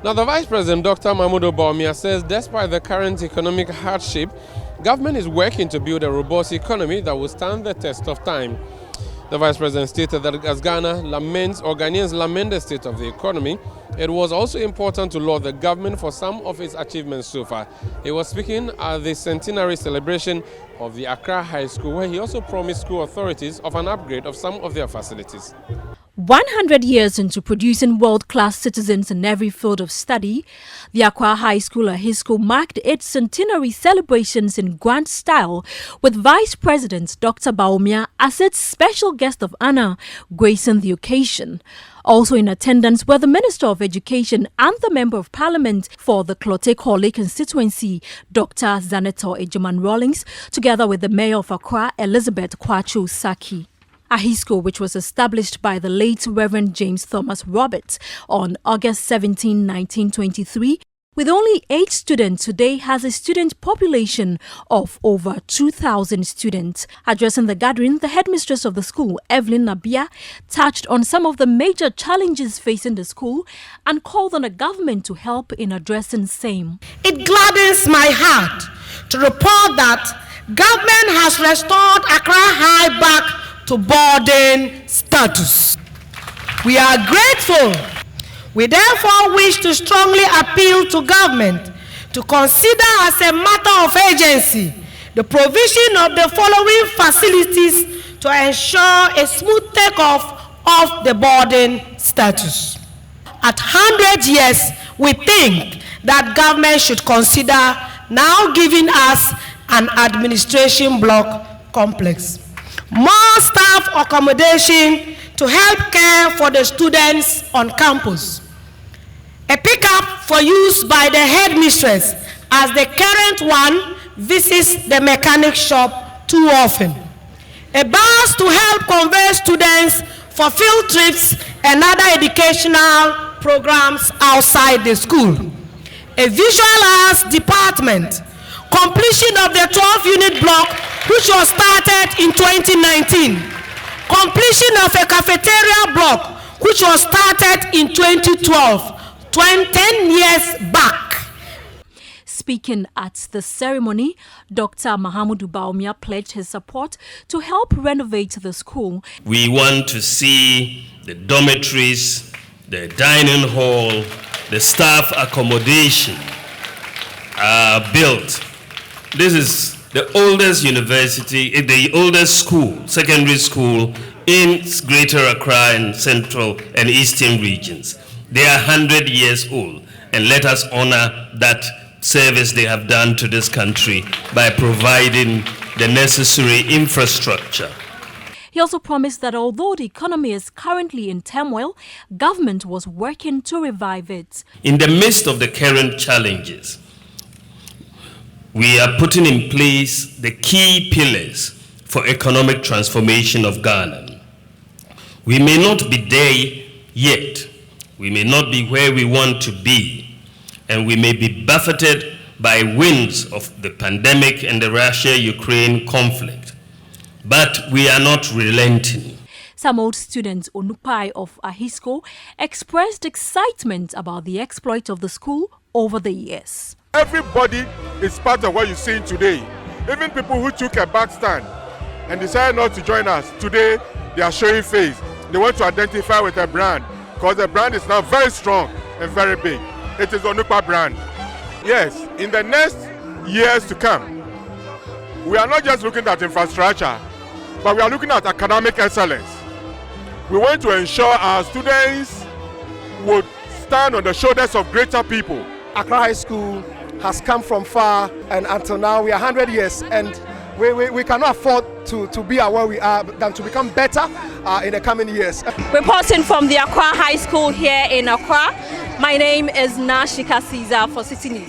Now, the Vice President, Dr. Bawumia, says despite the current economic hardship, government is working to build a robust economy that will stand the test of time. The Vice President stated that as Ghanaians lament the state of the economy, it was also important to laud the government for some of its achievements so far. He was speaking at the centenary celebration of the Accra High School, where he also promised school authorities of an upgrade of some of their facilities. 100 years into producing world-class citizens in every field of study, the Accra High School marked its centenary celebrations in grand style, with Vice President Dr. Bawumia as its special guest of honor, gracing the occasion. Also in attendance were the Minister of Education and the Member of Parliament for the Klote-Korle constituency, Dr. Zanetor Ejiman Rawlings, together with the Mayor of Accra, Elizabeth Kwachu Saki. Ahisco, which was established by the late Reverend James Thomas Roberts on August 17, 1923, with only 8 students, today has a student population of over 2,000 students. Addressing the gathering, the headmistress of the school, Evelyn Nabia, touched on some of the major challenges facing the school and called on the government to help in addressing same. It gladdens my heart to report that government has restored Accra High back to boarding status. We are grateful. We therefore wish to strongly appeal to government to consider as a matter of urgency the provision of the following facilities to ensure a smooth takeoff of the boarding status. At 100 years, we think that government should consider now giving us an administration block complex, more staff accommodation to help care for the students on campus, a pickup for use by the headmistress as the current one visits the mechanic shop too often, a bus to help convey students for field trips and other educational programs outside the school, a visual arts department, completion of the 12-unit block which was started in 2019, completion of a cafeteria block which was started in 2012, 10 years back. Speaking at the ceremony, Dr. Bawumia pledged his support to help renovate the school. We want to see the dormitories, the dining hall, the staff accommodation built. This is the oldest university, the oldest school, secondary school in Greater Accra and Central and Eastern regions. They are 100 years old, and let us honor that service they have done to this country by providing the necessary infrastructure. He also promised that although the economy is currently in turmoil, government was working to revive it. In the midst of the current challenges, we are putting in place the key pillars for economic transformation of Ghana. We may not be there yet. We may not be where we want to be. And we may be buffeted by winds of the pandemic and the Russia-Ukraine conflict. But we are not relenting. Some old students, Onupai of Ahisco, expressed excitement about the exploit of the school over the years. Everybody is part of what you're seeing today. Even people who took a back stand and decided not to join us, today they are showing face. They want to identify with a brand because the brand is now very strong and very big. It is Onupa brand. Yes, in the next years to come, we are not just looking at infrastructure, but we are looking at academic excellence. We want to ensure our students would stand on the shoulders of greater people. Accra High School has come from far, and until now we are 100 years, and we cannot afford to be where we are than to become better in the coming years. Reporting from the Accra High School here in Accra, my name is Nashika Caesar for Citi News.